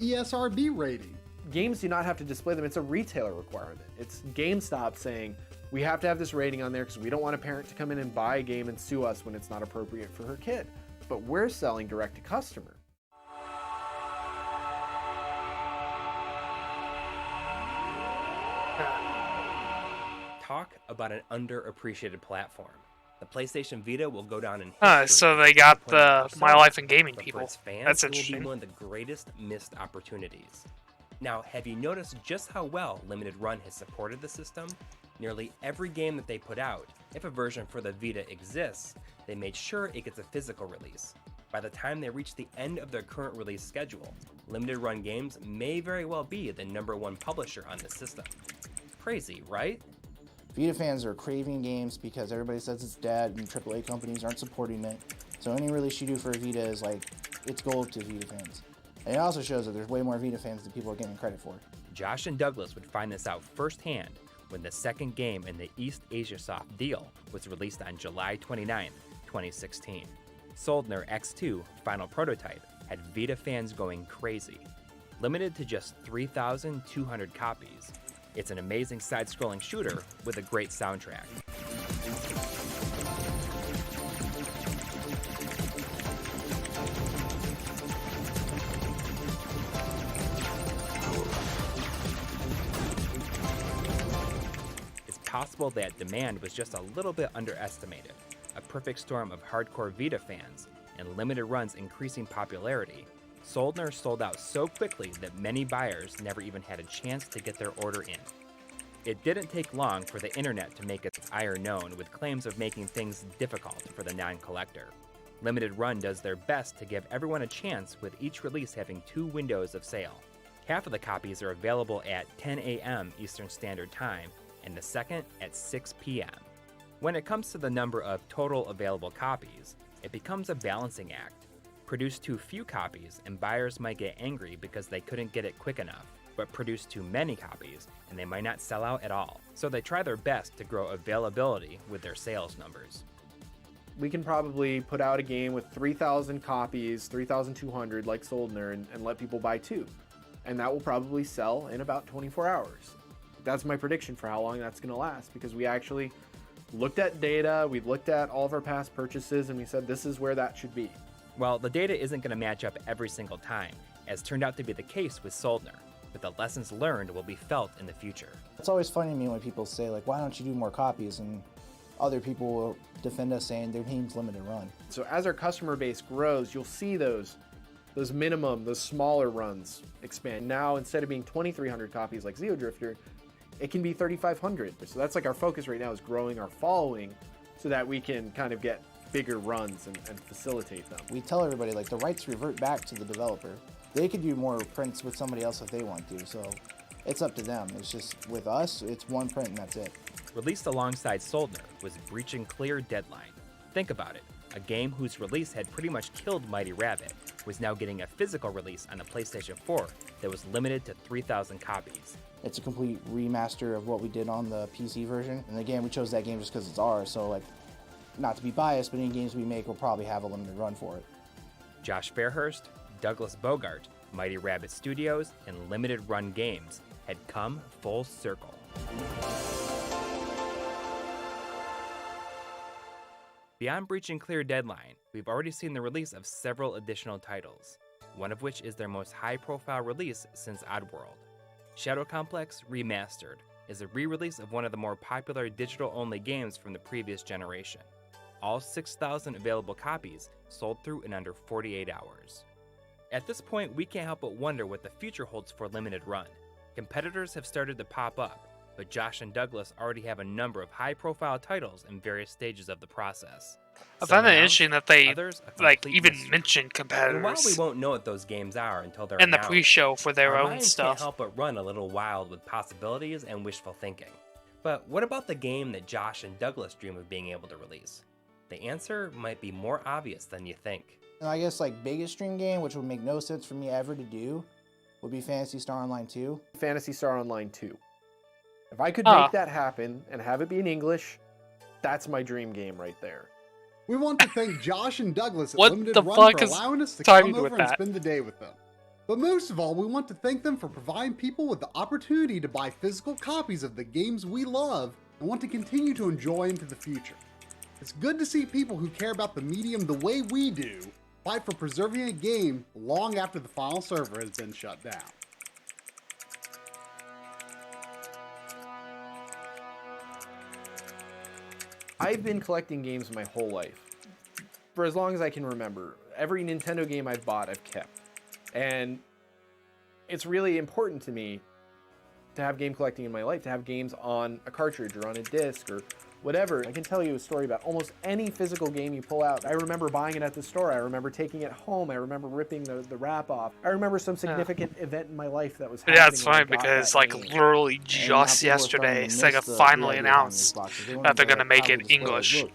ESRB rating. Games do not have to display them. It's a retailer requirement. It's GameStop saying, we have to have this rating on there because we don't want a parent to come in and buy a game and sue us when it's not appropriate for her kid. But we're selling direct to customer. Talk about an underappreciated platform. The PlayStation Vita will go down in history. So they got the My Life in Gaming but people. For its fans, That's it will interesting. be one of the greatest missed opportunities. Now, have you noticed just how well Limited Run has supported the system? Nearly every game that they put out, if a version for the Vita exists, they made sure it gets a physical release. By the time they reach the end of their current release schedule, Limited Run Games may very well be the #1 publisher on the system. Crazy, right? Vita fans are craving games because everybody says it's dead and AAA companies aren't supporting it. So any release you do for a Vita is like, it's gold to Vita fans. And it also shows that there's way more Vita fans than people are getting credit for. Josh and Douglas would find this out firsthand when the second game in the East Asia Soft deal was released on July 29, 2016. Soldner X2 Final Prototype had Vita fans going crazy. Limited to just 3,200 copies, it's an amazing side-scrolling shooter with a great soundtrack. It's possible that demand was just a little bit underestimated. A perfect storm of hardcore Vita fans and Limited Run's increasing popularity, Soldner sold out so quickly that many buyers never even had a chance to get their order in. It didn't take long for the internet to make its ire known with claims of making things difficult for the non-collector. Limited Run does their best to give everyone a chance, with each release having 2 windows of sale. Half of the copies are available at 10 a.m. Eastern Standard Time, and the second at 6 p.m. When it comes to the number of total available copies, it becomes a balancing act. Produce too few copies and buyers might get angry because they couldn't get it quick enough, but produce too many copies and they might not sell out at all. So they try their best to grow availability with their sales numbers. We can probably put out a game with 3,000 copies, 3,200 like Soldner, and let people buy 2. And that will probably sell in about 24 hours. That's my prediction for how long that's going to last, because we actually looked at data, we looked at all of our past purchases, and we said this is where that should be. Well, the data isn't going to match up every single time, as turned out to be the case with Soldner, but the lessons learned will be felt in the future. It's always funny to me when people say, like, why don't you do more copies? And other people will defend us saying their game's Limited Run. So as our customer base grows, you'll see those smaller runs expand. Now, instead of being 2,300 copies like Xeodrifter, it can be 3,500. So that's like our focus right now, is growing our following so that we can kind of get bigger runs and facilitate them. We tell everybody, like, the rights revert back to the developer. They could do more prints with somebody else if they want to, so it's up to them. It's just, with us, it's one print and that's it. Released alongside Soldner was Breaching Clear Deadline. Think about it. A game whose release had pretty much killed Mighty Rabbit was now getting a physical release on the PlayStation 4 that was limited to 3,000 copies. It's a complete remaster of what we did on the PC version. And again, we chose that game just because it's ours, so, like, not to be biased, but any games we make will probably have a limited run for it. Josh Fairhurst, Douglas Bogart, Mighty Rabbit Studios, and Limited Run Games had come full circle. Beyond Breaching Clear Deadline, we've already seen the release of several additional titles, one of which is their most high-profile release since Oddworld. Shadow Complex Remastered is a re-release of one of the more popular digital-only games from the previous generation. All 6,000 available copies sold through in under 48 hours. At this point, we can't help but wonder what the future holds for Limited Run. Competitors have started to pop up, but Josh and Douglas already have a number of high-profile titles in various stages of the process. I find that interesting that they others a like complete even mystery. mention And competitors while we won't know what those games are until they're in the announced, pre-show for their our own minds stuff. can't help but run a little wild with possibilities and wishful thinking. But what about the game that Josh and Douglas dream of being able to release? The answer might be more obvious than you think. And I guess, like, biggest stream game, which would make no sense for me ever to do, would be Phantasy Star Online 2. Phantasy Star Online 2. If I could Ah. make that happen and have it be in English, that's my dream game right there. We want to thank Josh and Douglas at What Limited the Run fuck for is allowing us to talking come over with and that? spend the day with them. But most of all, we want to thank them for providing people with the opportunity to buy physical copies of the games we love and want to continue to enjoy into the future. It's good to see people who care about the medium the way we do fight for preserving a game long after the final server has been shut down. I've been collecting games my whole life. For as long as I can remember. Every Nintendo game I've bought, I've kept. And it's really important to me to have game collecting in my life, to have games on a cartridge or on a disc or whatever. I can tell you a story about almost any physical game you pull out. I remember buying it at the store. I remember taking it home. I remember ripping the wrap off. I remember some significant event in my life that was happening. Yeah, it's when I funny got because that like game. literally And just now people are yesterday, starting to Sega miss finally the idea behind announced these boxes. They that want they're to gonna make proudly it display, English. "Look,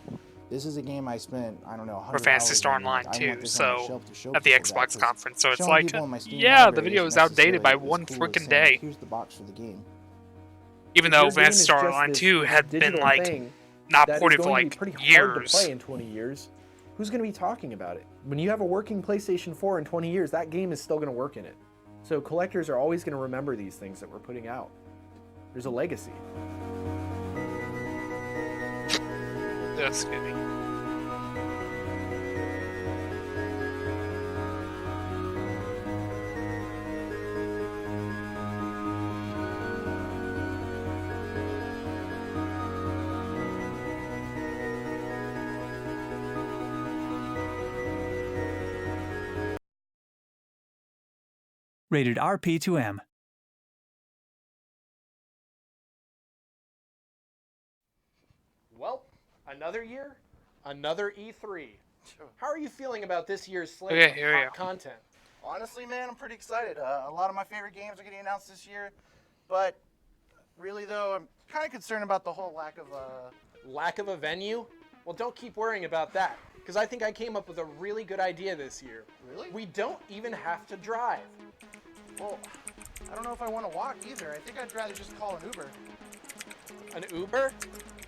this is a game I spent, I don't know, 100 For Fantasy hours Star on. Online I want too, this on my so shelf to show at the people that, Xbox 'cause conference, so it's showing like, people on my Steam yeah, the library video isn't is outdated by necessarily one as cool as freaking saying, day. "Here's the box for the game." Even If though your game Fantasy is Star just Online this 2 had been digital like thing not that is ported for going to be like pretty hard to years. play in 20 years, who's going to be talking about it? When you have a working PlayStation 4 in 20 years, that game is still going to work in it. So collectors are always going to remember these things that we're putting out. There's a legacy. Just kidding. Rated RP2M. Well, another year, another E3. How are you feeling about this year's slate Okay, of here we hot go. content? Honestly, man, I'm pretty excited. A lot of my favorite games are getting announced this year, but really, though, I'm kind of concerned about the whole lack of Lack of a venue? Well, don't keep worrying about that, because I think I came up with a really good idea this year. Really? We don't even have to drive. Well, I don't know if I want to walk either. I think I'd rather just call an Uber. An Uber?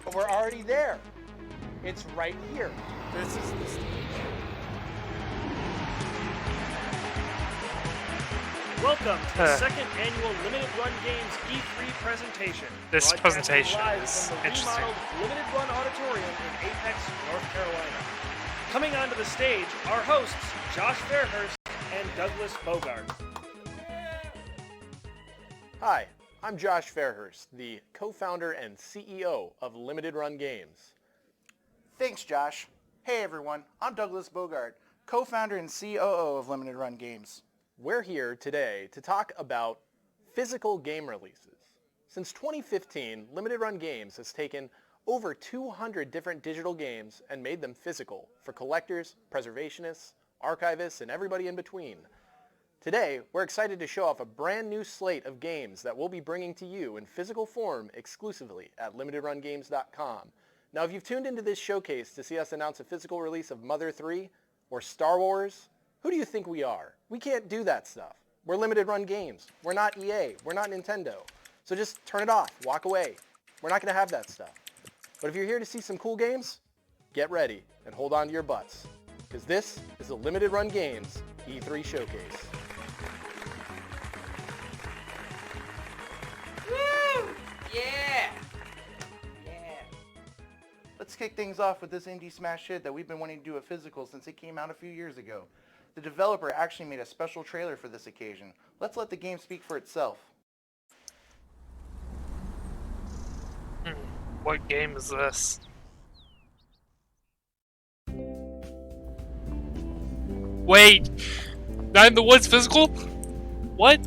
But we're already there. It's right here. This is the stage. Welcome to the second annual Limited Run Games E3 presentation. This broadcasting presentation live is from the interesting. remodeled Limited Run Auditorium in Apex, North Carolina. Coming onto the stage are hosts Josh Fairhurst and Douglas Bogart. Hi, I'm Josh Fairhurst, the co-founder and CEO of Limited Run Games. Thanks, Josh. Hey, everyone. I'm Douglas Bogart, co-founder and COO of Limited Run Games. We're here today to talk about physical game releases. Since 2015, Limited Run Games has taken over 200 different digital games and made them physical for collectors, preservationists, archivists, and everybody in between. Today, we're excited to show off a brand new slate of games that we'll be bringing to you in physical form exclusively at limitedrungames.com. Now, if you've tuned into this showcase to see us announce a physical release of Mother 3 or Star Wars, who do you think we are? We can't do that stuff. We're Limited Run Games. We're not EA. We're not Nintendo. So just turn it off. Walk away. We're not going to have that stuff. But if you're here to see some cool games, get ready and hold on to your butts. Because this is the Limited Run Games E3 Showcase. Woo! Yeah! Yeah. Let's kick things off with this indie smash hit that we've been wanting to do a physical since it came out a few years ago. The developer actually made a special trailer for this occasion. Let's let the game speak for itself. What game is this? Wait! Nine in the Woods physical? What?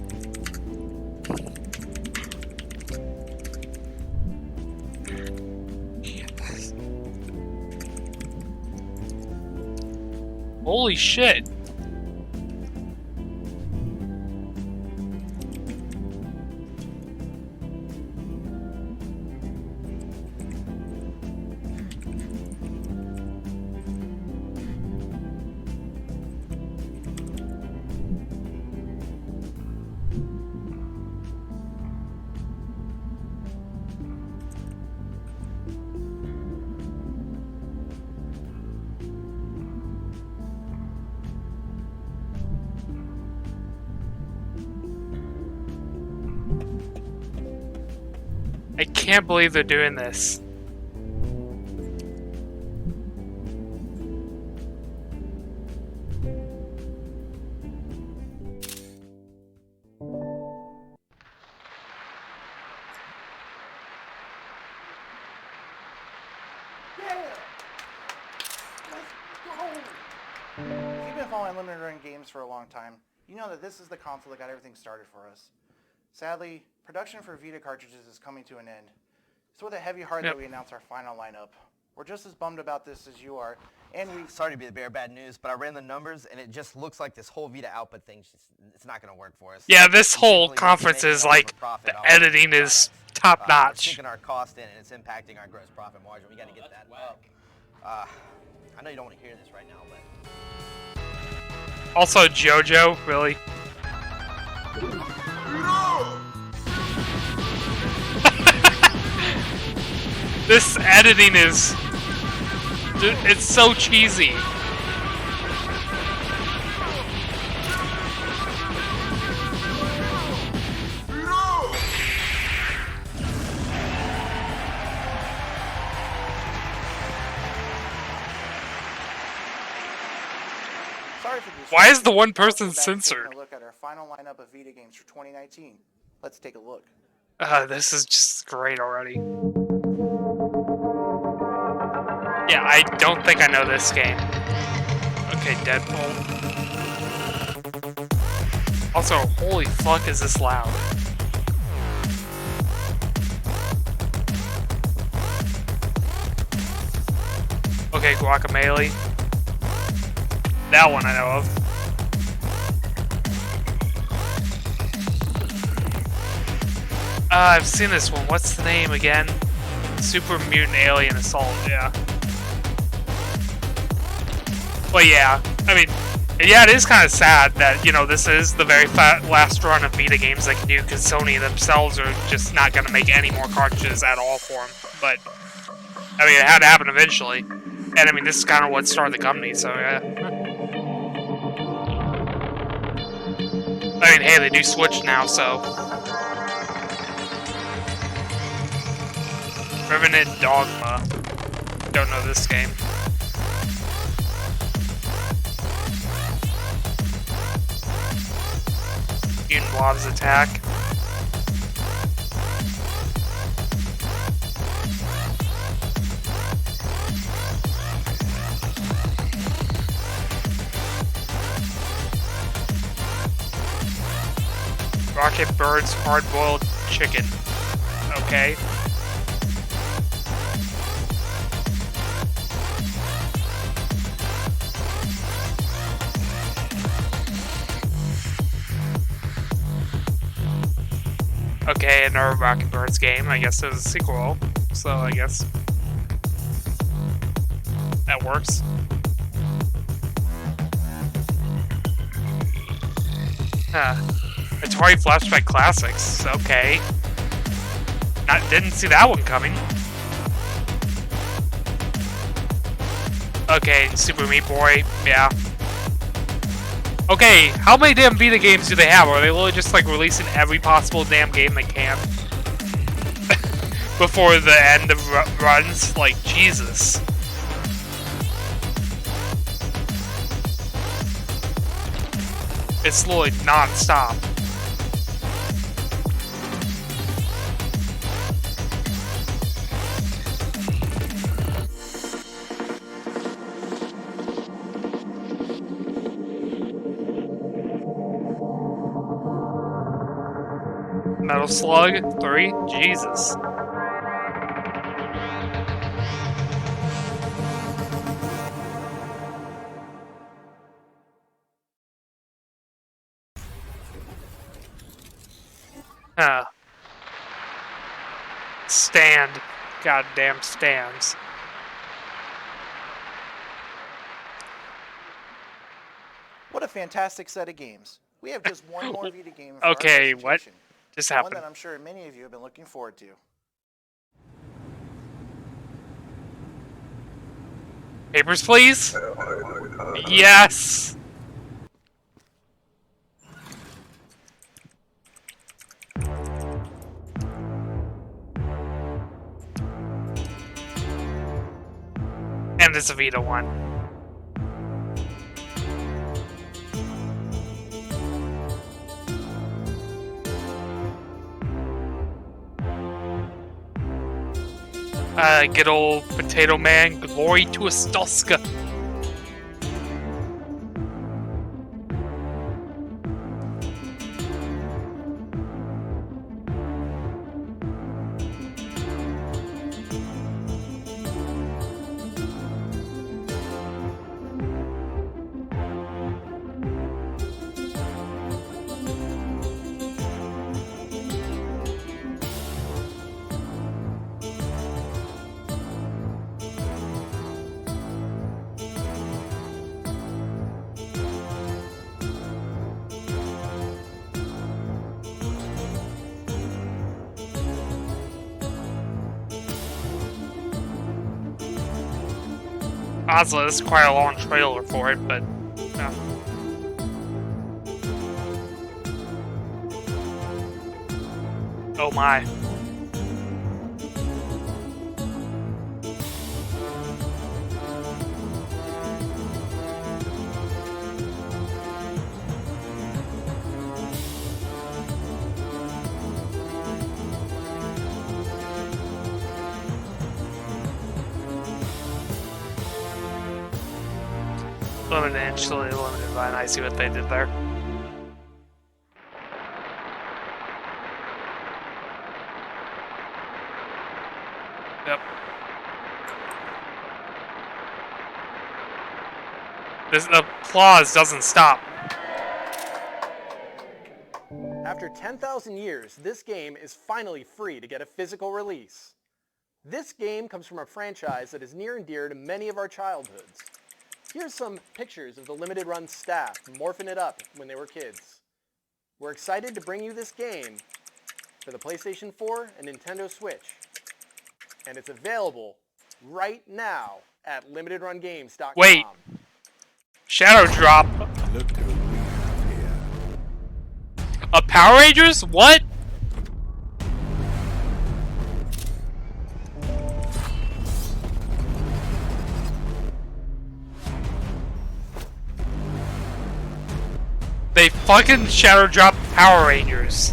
Holy shit. I can't believe they're doing this. If you've been following limited run games for a long time, you know that this is the console that got everything started for us. Sadly, production for Vita cartridges is coming to an end. It's with a heavy heart that we announce our final lineup. We're just as bummed about this as you are, and we... Sorry to be the bearer of bad news, but I ran the numbers, and it just looks like this whole Vita output thing, it's not going to work for us. Yeah, this We whole simply conference make is enough of like, a profit the off of editing this is product. top We're notch. sinking our cost in, and it's impacting our gross profit margin. We got to get that up. I know you don't want to hear this right now, but... Also, JoJo, really? This editing is... It's so cheesy. Sorry for this. Why is the one person Welcome back to taking censored? a look at our final lineup of Vita games for 2019. Let's take a look. This is just great already. Yeah, I don't think I know this game. Okay, Deadpool. Also, holy fuck is this loud. Okay, Guacamelee. That one I know of. I've seen this one. What's the name again? Super Mutant Alien Assault, yeah. But yeah, I mean, yeah, it is kind of sad that, you know, this is the very last run of Vita games they can do, because Sony themselves are just not going to make any more cartridges at all for them. But, I mean, it had to happen eventually. And, I mean, this is kind of what started the company, so yeah. I mean, hey, they do Switch now, so... Revenant Dogma. Don't know this game. Mutant Blobs Attack. Rocket Bird's Hard-Boiled Chicken. Okay. Okay, another Rocket Birds game. I guess there's a sequel, so I guess that works. Huh. Atari Flashback Classics. Okay. Didn't see that one coming. Okay, Super Meat Boy. Yeah. Okay, how many damn Vita games do they have? Are they literally just like releasing every possible damn game they can before the end of runs? Like, Jesus. It's literally non-stop. Metal Slug 3? Jesus. Huh. Stand. Goddamn stands. What a fantastic set of games. We have just one more Vita game for Okay, our what presentation. just One happened? that I'm sure many of you have been looking forward to. Papers, please? Yes! And it's a Vita one. Good old Potato Man, glory to Astoska. Honestly, this is quite a long trailer for it, but yeah. Oh my. Limited initially limited by, and I see what they did there. Yep. The applause doesn't stop. After 10,000 years, this game is finally free to get a physical release. This game comes from a franchise that is near and dear to many of our childhoods. Here's some pictures of the limited run staff morphing it up when they were kids. We're excited to bring you this game for the PlayStation 4 and Nintendo Switch. And it's available right now at limitedrungames.com. Wait. Shadow Drop. Look who we have here. A Power Rangers? What? They fucking Shadow Drop Power Rangers.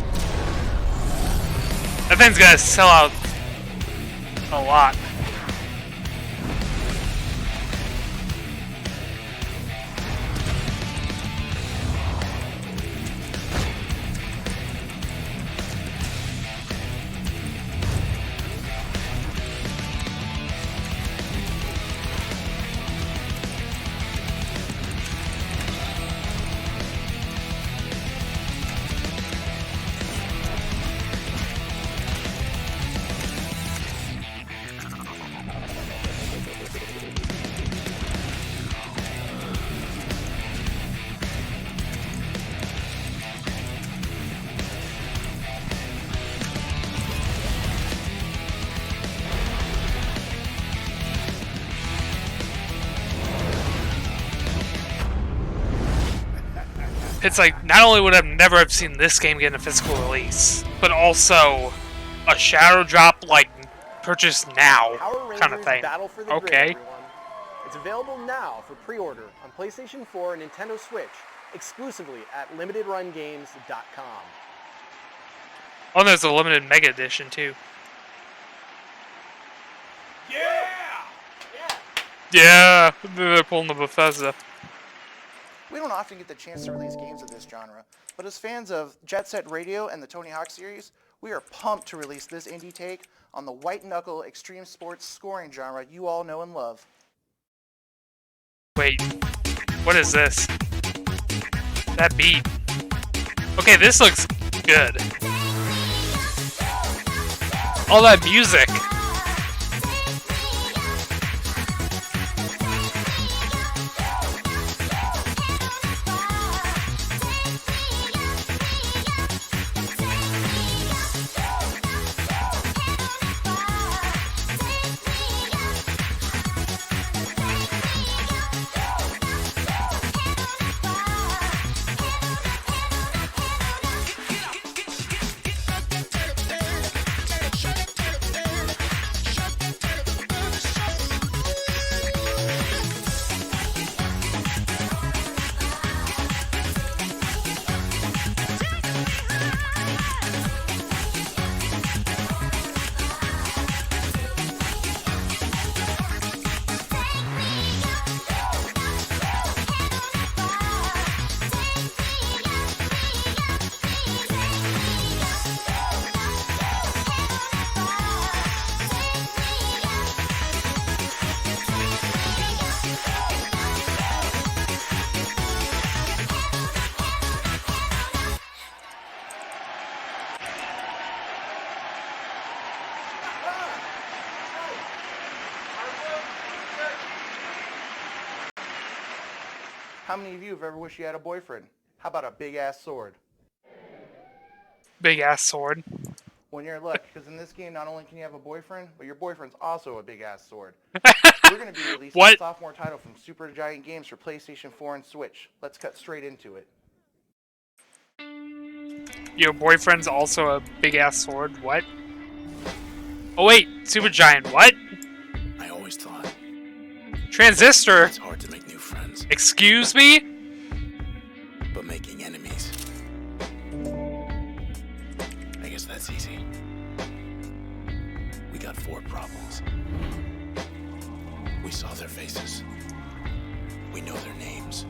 That thing's gonna sell out a lot. It's like, not only would I never have seen this game get a physical release, but also a Shadow Drop, like, purchase now kind of thing. Battle for the Okay. Grid, everyone. It's available now for pre-order on PlayStation 4 and Nintendo Switch, exclusively at limitedrungames.com. Oh, and there's a limited Mega Edition, too. Yeah! They're pulling the Bethesda. We don't often get the chance to release games of this genre, but as fans of Jet Set Radio and the Tony Hawk series, we are pumped to release this indie take on the white-knuckle extreme sports scoring genre you all know and love. Wait, what is this? That beat. Okay, this looks good. All that music. How many of you have ever wished you had a boyfriend? How about a big-ass sword? Big ass sword. When you're in luck, because in this game, not only can you have a boyfriend, but your boyfriend's also a big-ass sword. We're going to be releasing What? a sophomore title from Super Giant Games for PlayStation 4 and Switch. Let's cut straight into it. Your boyfriend's also a big ass sword. What? Oh wait, Super Giant. What? I always thought Transistor. it's hard to make new friends, Excuse me? but making enemies, I guess that's easy. We got 4 problems. We saw their faces. We know their names.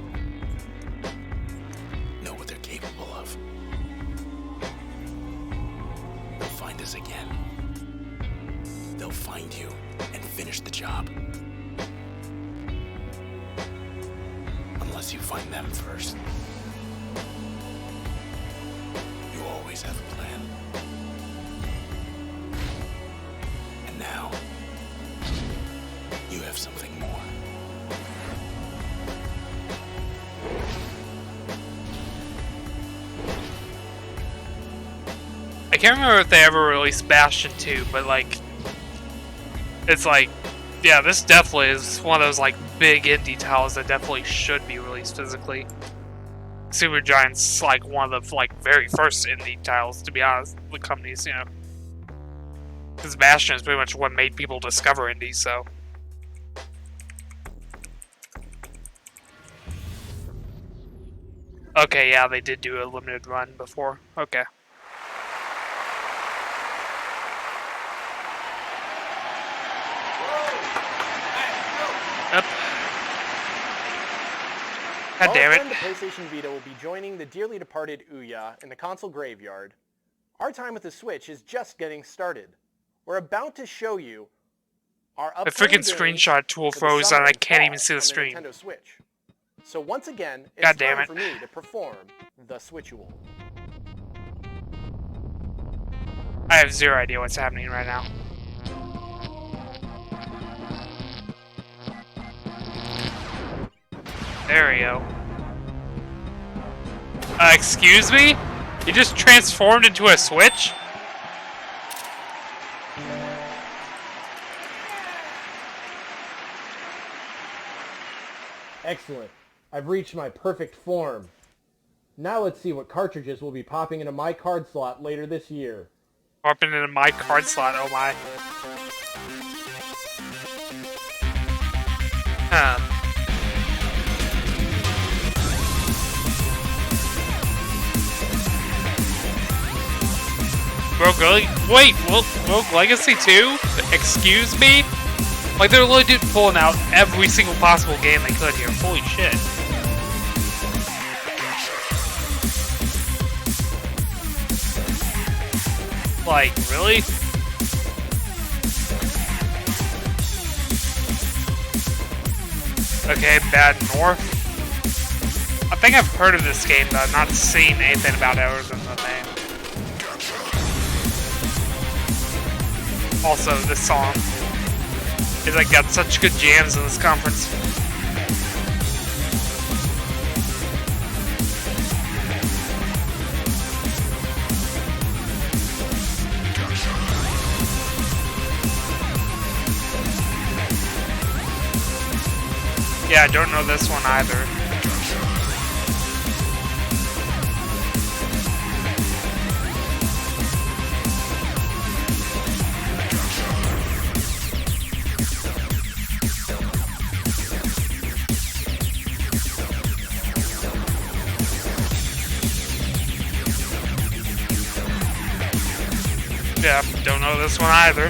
Know what they're capable of. They'll find us again. They'll find you and finish the job. Unless you find them first. You always have a plan. And now, you have something more. I can't remember if they ever released Bastion 2, but like, it's like, yeah, this definitely is one of those like big indie titles that definitely should be released physically. Super Giant's like one of the like very first indie titles, to be honest, the companies, you know. Because Bastion is pretty much what made people discover indie, so. Okay, yeah, they did do a limited run before. Okay. Yep. God damn Our friend, it. the PlayStation Vita, will be joining the dearly departed Ouya in the console graveyard. Our time with the Switch is just getting started. We're about to show you our The upcoming freaking games screenshot tool for the froze summer and I and can't fall even see the on stream. Nintendo Switch. So once again, it's God damn time it. for me to perform the Switchual. I have zero idea what's happening right now. There we go. Excuse me? You just transformed into a Switch? Excellent. I've reached my perfect form. Now let's see what cartridges will be popping into my card slot later this year. Popping into my card slot, oh my. Huh. Wait, Rogue Legacy 2? Excuse me? Like, they're legit pulling out every single possible game they could here. Holy shit. Like, really? Okay, Bad North. I think I've heard of this game, but I've not seen anything about it other than the name. Also, this song is like got such good jams in this conference. Yeah, I don't know this one either. Yeah, don't know this one either.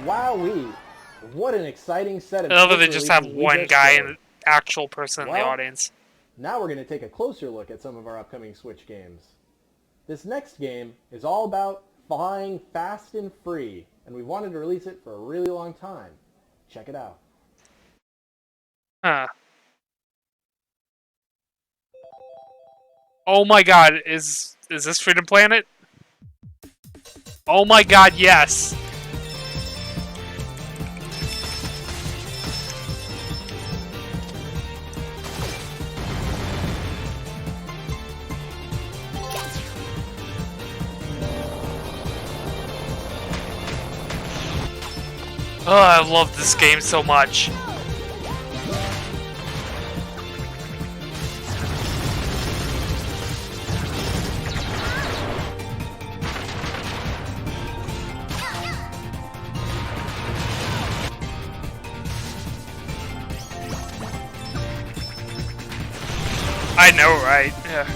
Wowee! What an exciting set of I love that they Switch just have releases we one just guy, showed. an actual person in the Well, audience. Now we're going to take a closer look at some of our upcoming Switch games. This next game is all about flying fast and free and we've wanted to release it for a really long time. Check it out. Huh. Oh my god, is this Freedom Planet? Oh my god, yes! Oh, I love this game so much. I know, right? Yeah.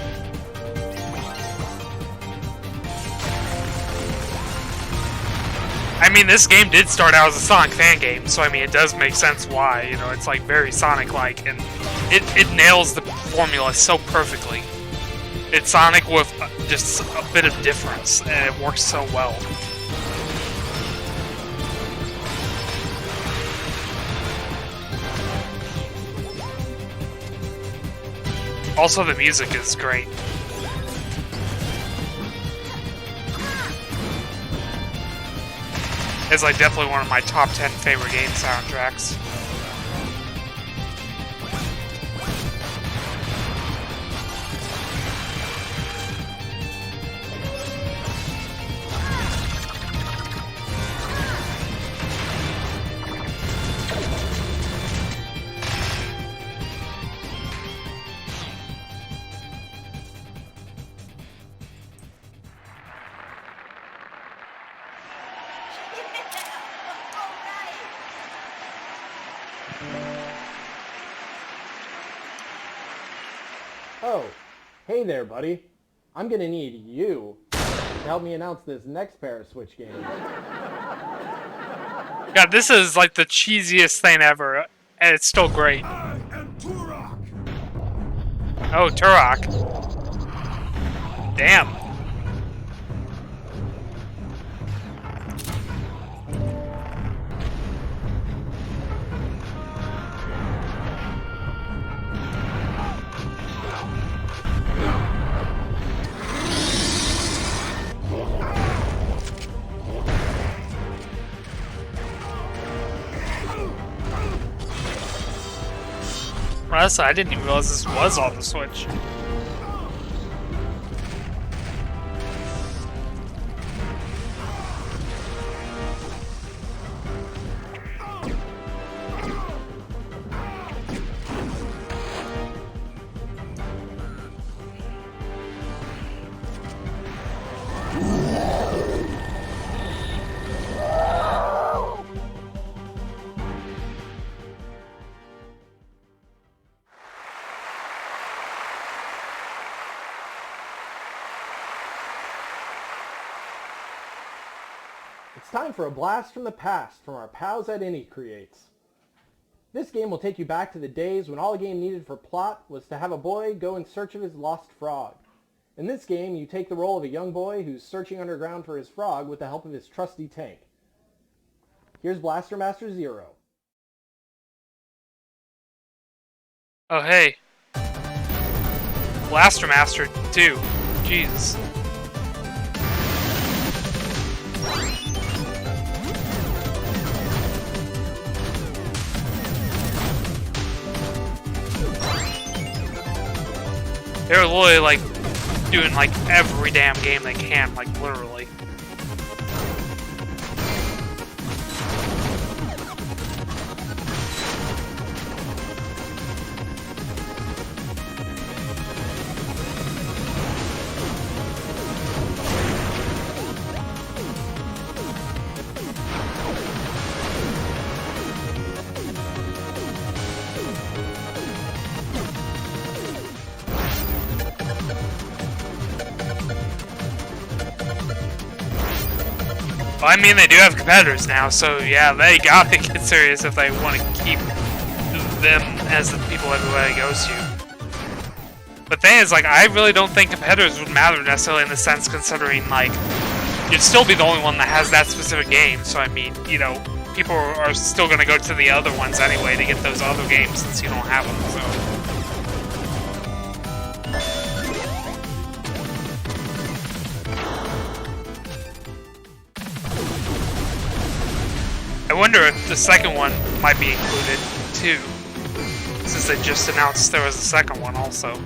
I mean, this game did start out as a Sonic fan game, so I mean, it does make sense why. You know, it's like very Sonic-like, and it nails the formula so perfectly. It's Sonic with just a bit of difference, and it works so well. Also, the music is great. It's like definitely one of my top 10 favorite game soundtracks. Oh, hey there, buddy. I'm gonna need you to help me announce this next pair of Switch games. God, this is like the cheesiest thing ever, and it's still great. Oh, Turok. Damn. I didn't even realize this was on the Switch. It's time for a blast from the past from our pals at Indie Creates. This game will take you back to the days when all a game needed for plot was to have a boy go in search of his lost frog. In this game, you take the role of a young boy who's searching underground for his frog with the help of his trusty tank. Here's Blaster Master Zero. Oh, hey. Blaster Master, too. Jesus. They're literally, like, doing, like, every damn game they can, like, literally. Well, I mean, they do have competitors now, so yeah, they gotta get serious if they want to keep them as the people everybody goes to. But the thing is, like, I really don't think competitors would matter necessarily in the sense considering, like you'd still be the only one that has that specific game. So I mean, you know, people are still going to go to the other ones anyway to get those other games since you don't have them. So. I wonder if the second one might be included too, since they just announced there was a second one also.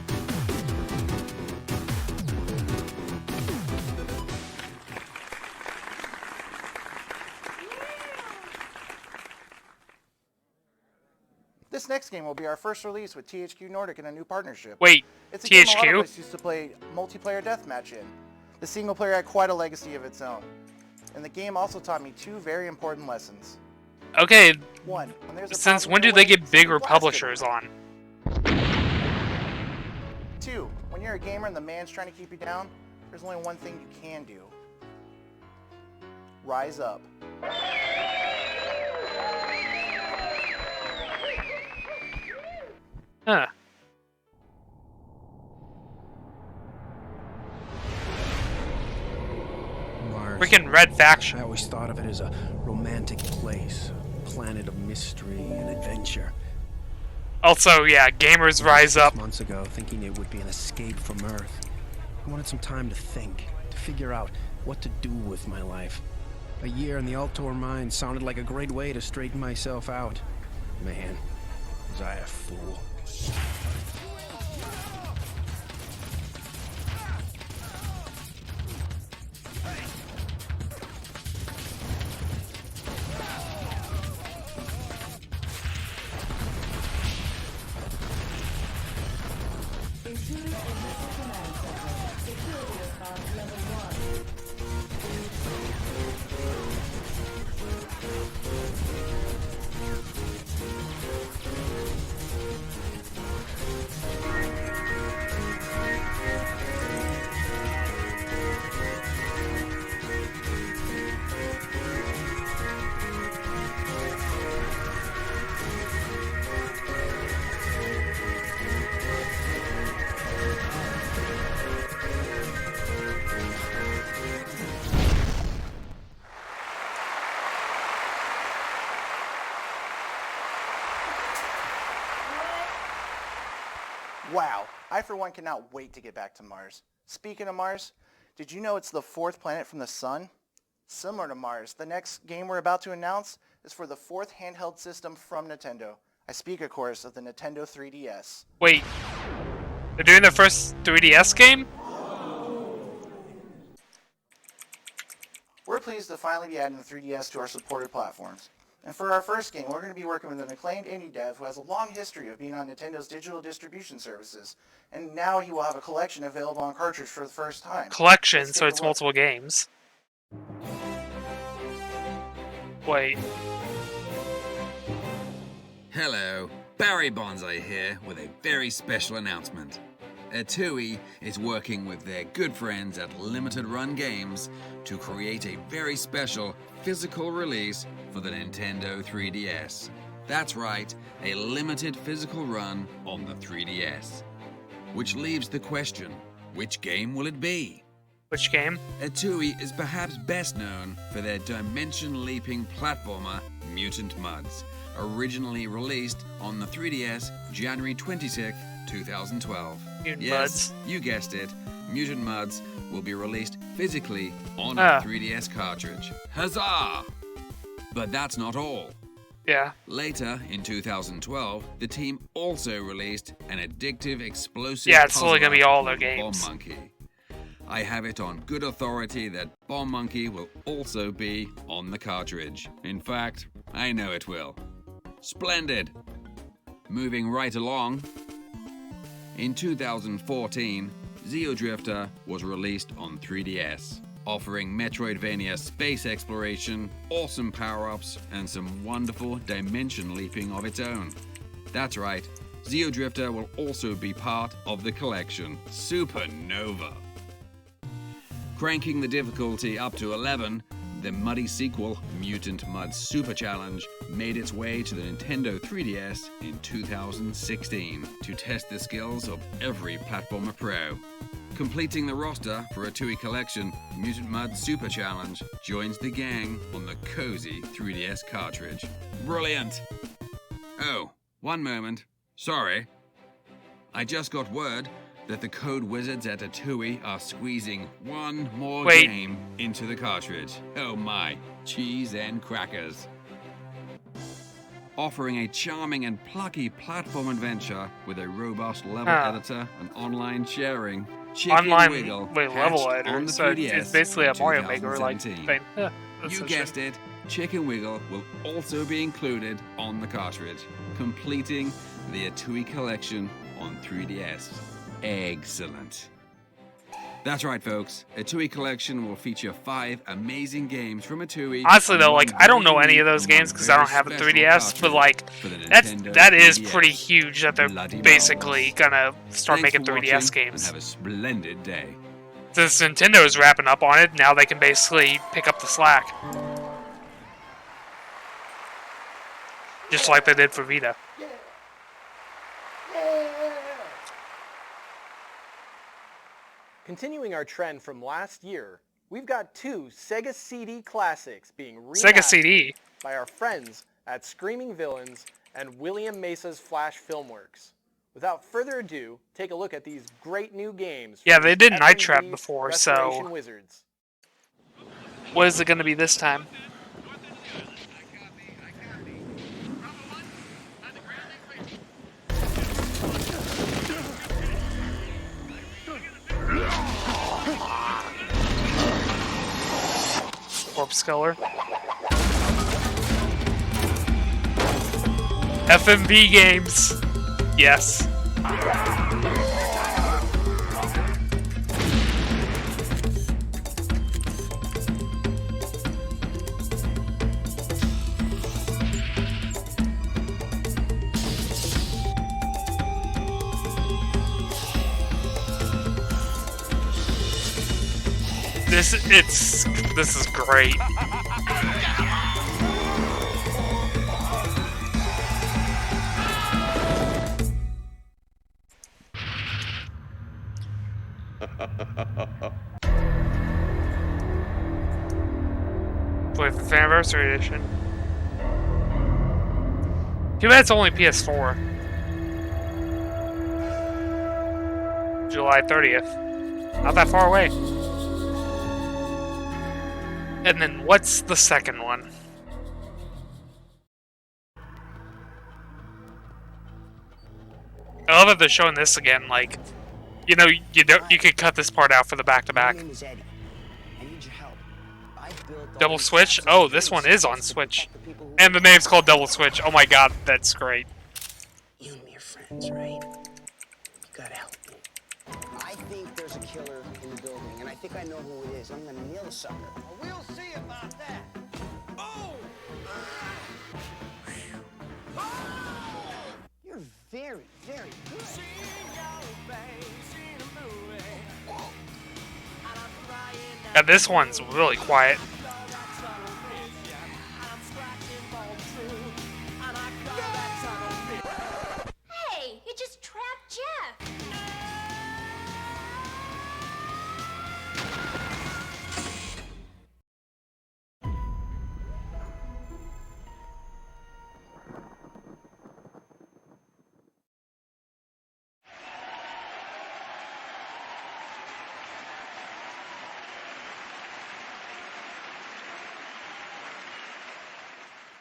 This next game will be our first release with THQ Nordic in a new partnership. Wait, it's a game a lot THQ? of us used to play multiplayer deathmatch in. The single player had quite a legacy of its own. And the game also taught me two very important lessons. Okay, One, when since when do they get bigger publishers on? Two, when you're a gamer and the man's trying to keep you down, there's only one thing you can do. Rise up. Huh. Mars. Freaking Red Faction. I always thought of it as a romantic place, a planet of mystery and adventure. Also, yeah, gamers rise up. 6 months ago, thinking it would be an escape from Earth. I wanted some time to think, to figure out what to do with my life. A year in the Altor mine sounded like a great way to straighten myself out. Man, was I a fool. Wow, I for one cannot wait to get back to Mars. Speaking of Mars, did you know it's the fourth planet from the sun? Similar to Mars, the next game we're about to announce is for the fourth handheld system from Nintendo. I speak, of course, of the Nintendo 3DS. Wait, they're doing their first 3DS game? We're pleased to finally be adding the 3DS to our supported platforms. And for our first game, we're going to be working with an acclaimed indie dev who has a long history of being on Nintendo's digital distribution services. And now he will have a collection available on cartridge for the first time. Collection, so it's multiple games. Wait. Hello, Barry Bonsai here with a very special announcement. Atui is working with their good friends at Limited Run Games to create a very special physical release for the Nintendo 3DS. That's right, a limited physical run on the 3DS. Which leaves the question, which game will it be? Which game? Atui is perhaps best known for their dimension-leaping platformer, Mutant Mudds, originally released on the 3DS January 26, 2012. Mutant yes, Mudds. You guessed it. Mutant Mudds will be released physically on a 3DS cartridge. Huzzah! But that's not all. Yeah. Later, in 2012, the team also released an addictive, explosive Yeah, it's totally gonna be all their puzzler, games. Bomb Monkey. I have it on good authority that Bomb Monkey will also be on the cartridge. In fact, I know it will. Splendid! Moving right along, in 2014, Xeodrifter was released on 3DS, offering Metroidvania space exploration, awesome power-ups, and some wonderful dimension leaping of its own. That's right, Xeodrifter will also be part of the collection, Supernova. Cranking the difficulty up to 11, the muddy sequel, Mutant Mudds Super Challenge, made its way to the Nintendo 3DS in 2016 to test the skills of every platformer pro. Completing the roster for a TUI Collection Mutant Mud Super Challenge joins the gang on the cozy 3DS cartridge. Brilliant! Oh, one moment. Sorry. I just got word that the code wizards at TUI are squeezing one more game into the cartridge. Oh my, cheese and crackers. Offering a charming and plucky platform adventure with a robust level editor and online sharing. Chicken Wiggle level hatched on editor, the so 3DS it's basically a in Mario Maker like 2017. thing. That's You so guessed it, Chicken Wiggle will also be included on the cartridge, completing the TUI Collection on 3DS. Excellent. That's right, folks. A TUI Collection will feature 5 amazing games from TUI. Honestly though, like I don't know any of those games because I don't have a 3DS, but like that is pretty huge that they're basically gonna start making 3DS games. And have a splendid day. Since Nintendo is wrapping up on it, now they can basically pick up the slack, just like they did for Vita. Continuing our trend from last year, we've got 2 Sega CD classics being Sega CD by our friends at Screaming Villains and William Mesa's Flash Filmworks. Without further ado, take a look at these great new games. Yeah, they did Night FMV's Trap before, so Restoration Wizards. what is it going to be this time? Corpse Color. FMV games. Yes. This is great. Play the Anniversary Edition. Too bad it's only PS4. July 30th. Not that far away. And then what's the second one? I love that they're showing this again. Like, you know, you could cut this part out for the back-to-back. Double Switch? Oh, this one is on Switch. And the name's called Double Switch. Oh my god, that's great. You and me are friends, right? You gotta help me. I think there's a killer in the building, and I think I know who it is. I'm gonna nail the sucker. We'll see about that. Oh! You're very, very good. Yeah, this one's really quiet. Hey, you just trapped Jeff.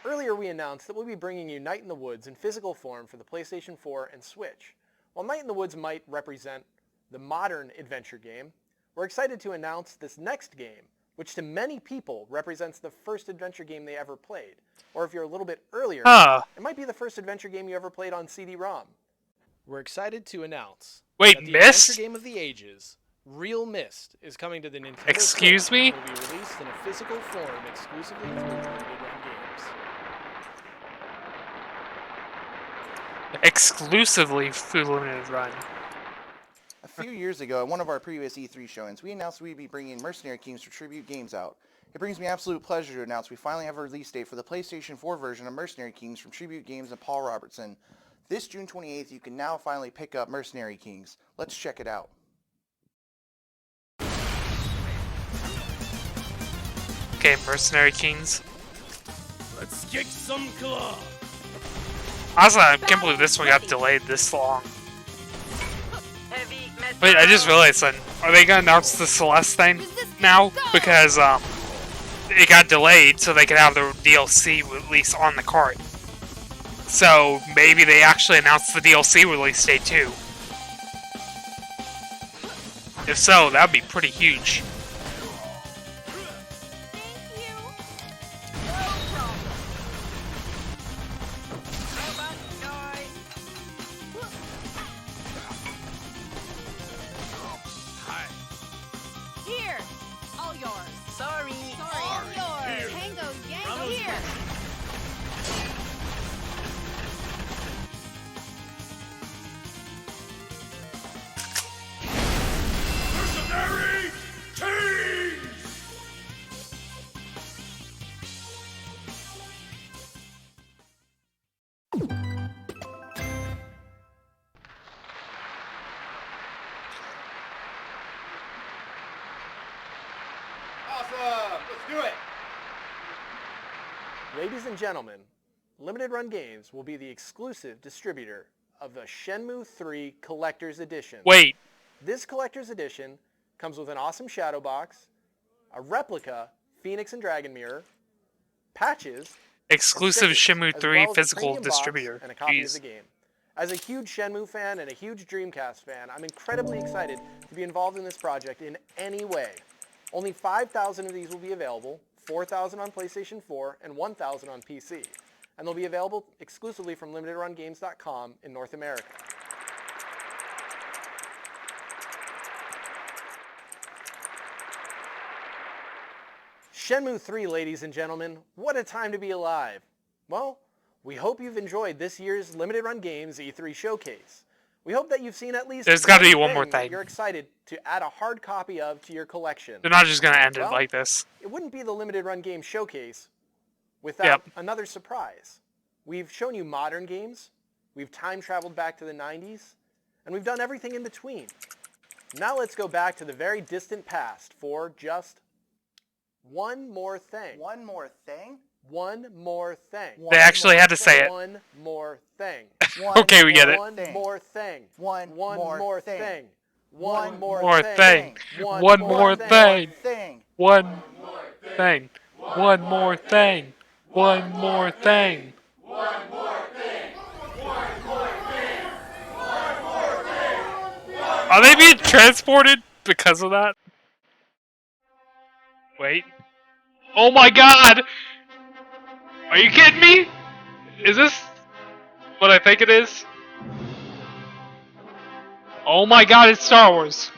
Earlier we announced that we'll be bringing you Night in the Woods in physical form for the PlayStation 4 and Switch. While Night in the Woods might represent the modern adventure game, we're excited to announce this next game, which to many people represents the first adventure game they ever played. Or if you're a little bit earlier, it might be the first adventure game you ever played on CD-ROM. We're excited to announce Wait, that the Myst? adventure game of the ages, Real Myst, is coming to the Nintendo Excuse Switch me? and will be released in a physical form exclusively through Limited Run Games. Exclusively through Limited Run. A few years ago, at one of our previous E3 showings, we announced we'd be bringing Mercenary Kings for Tribute Games out. It brings me absolute pleasure to announce we finally have a release date for the PlayStation 4 version of Mercenary Kings from Tribute Games and Paul Robertson. This June 28th, you can now finally pick up Mercenary Kings. Let's check it out. Okay, Mercenary Kings. Let's kick some claw. Honestly, I can't believe this one got delayed this long. Wait, I just realized then, are they gonna announce the Celeste thing now? Because, it got delayed so they could have the DLC release on the cart. So, maybe they actually announced the DLC release date too. If so, that would be pretty huge. Here, all yours. Sorry. All yours. Tango, Yango, here. Mercenary Kings! Awesome! Let's do it! Ladies and gentlemen, Limited Run Games will be the exclusive distributor of the Shenmue 3 Collector's Edition. Wait. This Collector's Edition comes with an awesome shadow box, a replica Phoenix and Dragon Mirror, patches, Exclusive and stickers, Shenmue as 3 well as a physical premium box distributor. and a copy Jeez. of the game. As a huge Shenmue fan and a huge Dreamcast fan, I'm incredibly excited to be involved in this project in any way. Only 5,000 of these will be available, 4,000 on PlayStation 4 and 1,000 on PC. And they'll be available exclusively from limitedrungames.com in North America. Shenmue 3, ladies and gentlemen, what a time to be alive. Well, we hope you've enjoyed this year's Limited Run Games E3 showcase. We hope that you've seen at least There's gotta be one more that thing. you're excited to add a hard copy of to your collection. They're not just gonna end it Well, like this. It wouldn't be the Limited Run Games showcase without another surprise. We've shown you modern games, we've time traveled back to the 90s, and we've done everything in between. Now let's go back to the very distant past for just one more thing. One more thing? One more thing. They actually had to say it. One more thing. Okay, we get it. One more thing. One more thing. One More more thing. One more thing. One thing. One more thing. One more thing. Are they being transported because of that? Wait. Oh my god! Are you kidding me? Is this what I think it is? Oh my god, it's Star Wars.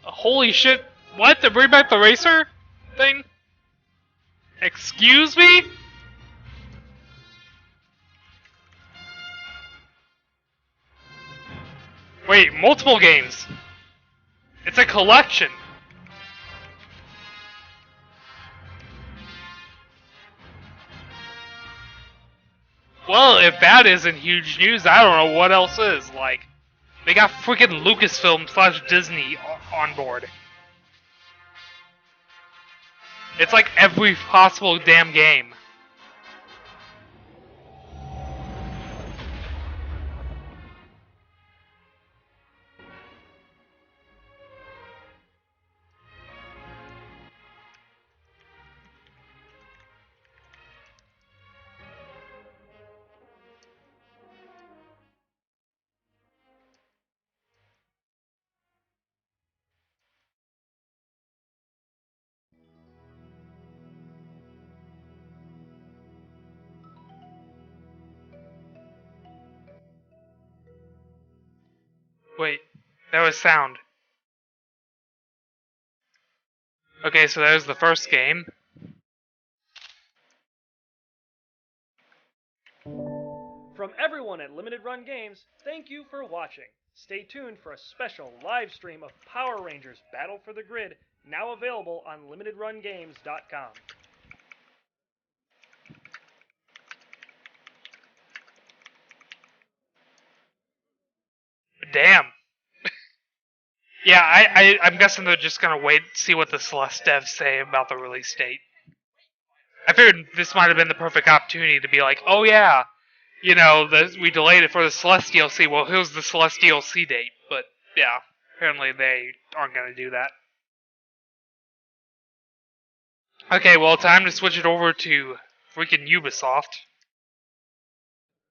Holy shit. What? To bring back the racer thing? Excuse me? Wait, multiple games. It's a collection. Well, if that isn't huge news, I don't know what else is. Like, they got freaking Lucasfilm / Disney on board. It's like every possible damn game. Wait, that was sound. Okay, so there's the first game. From everyone at Limited Run Games, thank you for watching. Stay tuned for a special live stream of Power Rangers Battle for the Grid, now available on limitedrungames.com. Damn. Yeah, I'm guessing they're just gonna wait, see what the Celeste devs say about the release date. I figured this might have been the perfect opportunity to be like, oh yeah, we delayed it for the Celeste DLC. Well, here's the Celeste DLC date. But yeah, apparently they aren't gonna do that. Okay, well, time to switch it over to freaking Ubisoft.